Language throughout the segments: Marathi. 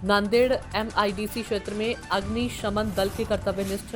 नांदेड़ एमआईडीसी क्षेत्र में अग्निशमन दल के कर्तव्यनिष्ठ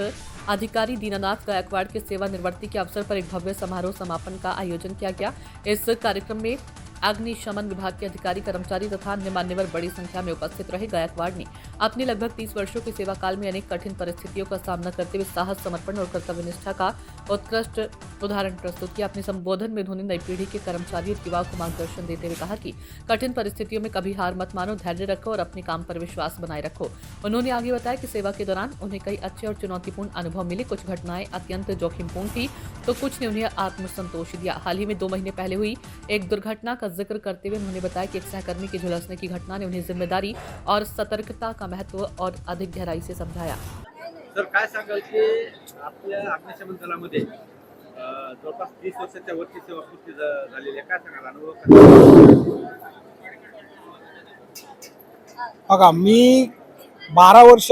अधिकारी दीनानाथ गायकवाड़ के सेवानिवृत्ति के अवसर पर एक भव्य समारोह समापन का आयोजन किया गया। इस कार्यक्रम में अग्निशमन विभाग के अधिकारी, कर्मचारी तथा अन्य मान्यवर बड़ी संख्या में उपस्थित रहे। गायकवाड़ ने अपने लगभग 30 वर्षों के सेवा काल में अनेक कठिन परिस्थितियों का सामना करते हुए साहस, समर्पण और कर्तव्यनिष्ठा का उत्कृष्ट उदाहरण प्रस्तुत किया। अपने संबोधन में उन्होंने नई पीढ़ी के कर्मचारियों और युवाओं को मार्गदर्शन देते हुए कहा कि कठिन परिस्थितियों में कभी हार मत मानो, धैर्य रखो और अपने काम पर विश्वास बनाए रखो। उन्होंने आगे बताया कि सेवा के दौरान उन्हें कई अच्छे और चुनौतीपूर्ण अनुभव मिले। कुछ घटनाएं अत्यंत जोखिमपूर्ण थी तो कुछ ने उन्हें आत्मसंतोष दिया। हाल ही में 2 महीने पहले हुई एक दुर्घटना का जिक्र करते हुए उन्होंने बताया कि एक सहकर्मी के झुलसने की घटना ने उन्हें जिम्मेदारी और सतर्कता का महत्व और अधिक गहराई से समझाया। सर काय सांगाल की आपल्या अग्निशमन दलामध्ये जवळपास 30 वर्षाच्या वरची सेवापूर्ती झालेली आहे, काय सांगाल अनुभव बघा, मी 12 वर्ष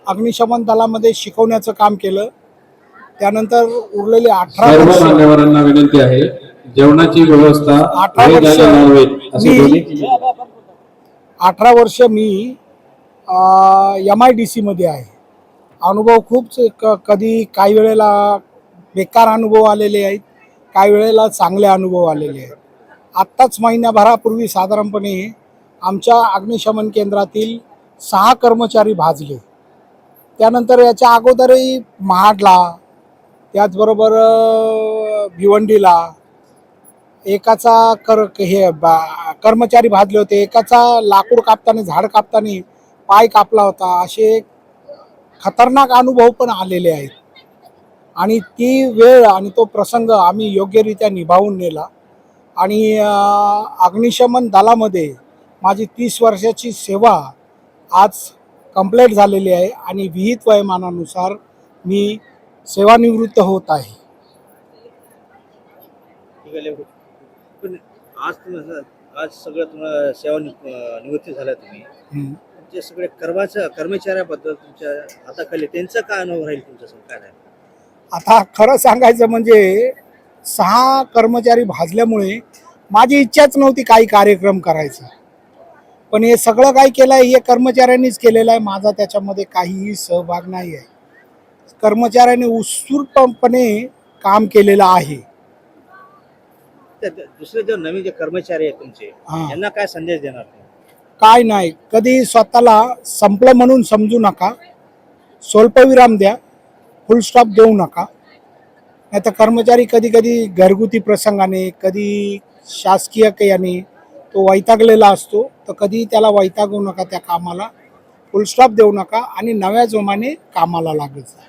अग्निशमन दलामध्ये शिकवण्याचं काम केलं। त्यानंतर उरलेले 18 वर्ष मान्यवरांना विनंती आहे, जेवणाची व्यवस्था 18 वर्ष मी MIDC मध्ये आहे। अनुभव खूप कधी काही वेळेला बेकार अनुभव आलेले आहेत, काही वेळेला चांगले अनुभव आलेले आहेत। आत्ताच महिन्याभरापूर्वी साधारणपणे आमच्या अग्निशमन केंद्रातील 6 कर्मचारी भाजले। त्यानंतर याच्या अगोदरही महाडला, त्याचबरोबर भिवंडीला एकाचा कर्मचारी भाजले होते, एकाचा लाकूड कापताना, झाड कापताना पाय कापला होता। असे खतरनाक अनुभव पण आलेले आहेत आणि ती वेळ आणि तो प्रसंग आम्ही योग्यरित्या निभावून नेला आणि अग्निशमन दलामध्ये माझी 30 वर्षाची सेवा आज कंप्लीट झालेली आहे आणि विहित वयोमानानुसार मी सेवानिवृत्त होत आहे। पण आज सगळं तुम्हाला सेवानिवृत्ती झाला तुम्ही, तुमचे सगळे कर्मचाऱ्याबद्दल तुमच्या हाताखाली त्यांचा काय अनुभव राहील तुमच्यासमोर काय राहील? आता खरं सांगायचं म्हणजे 6 कर्मचारी भाजल्यामुळे माझी इच्छाच नव्हती काही कार्यक्रम करायचा, पण हे सगळं काय केलं आहे हे कर्मचाऱ्यांनीच केलेलं आहे। माझा त्याच्यामध्ये काहीही सहभाग नाही आहे। कर्मचाऱ्यांनी उत्स्फूर्तपणे काम केलेलं आहे। दुसरे जे नवीन जे कर्मचारी आहेत तुमचे, यांना काय संदेश देणार? काय नाही, कधी स्वतःला संपलं म्हणून समजू नका, स्वल्पविराम द्या, फुल स्टॉप देऊ नका। नाही तर कर्मचारी कधी कधी घरगुती प्रसंगाने, कधी शासकीय याने तो वैतागलेला असतो, तर कधी त्याला वैतागू नका, त्या कामाला फुल स्टॉप देऊ नका आणि नव्या जोमाने कामाला लागत जा।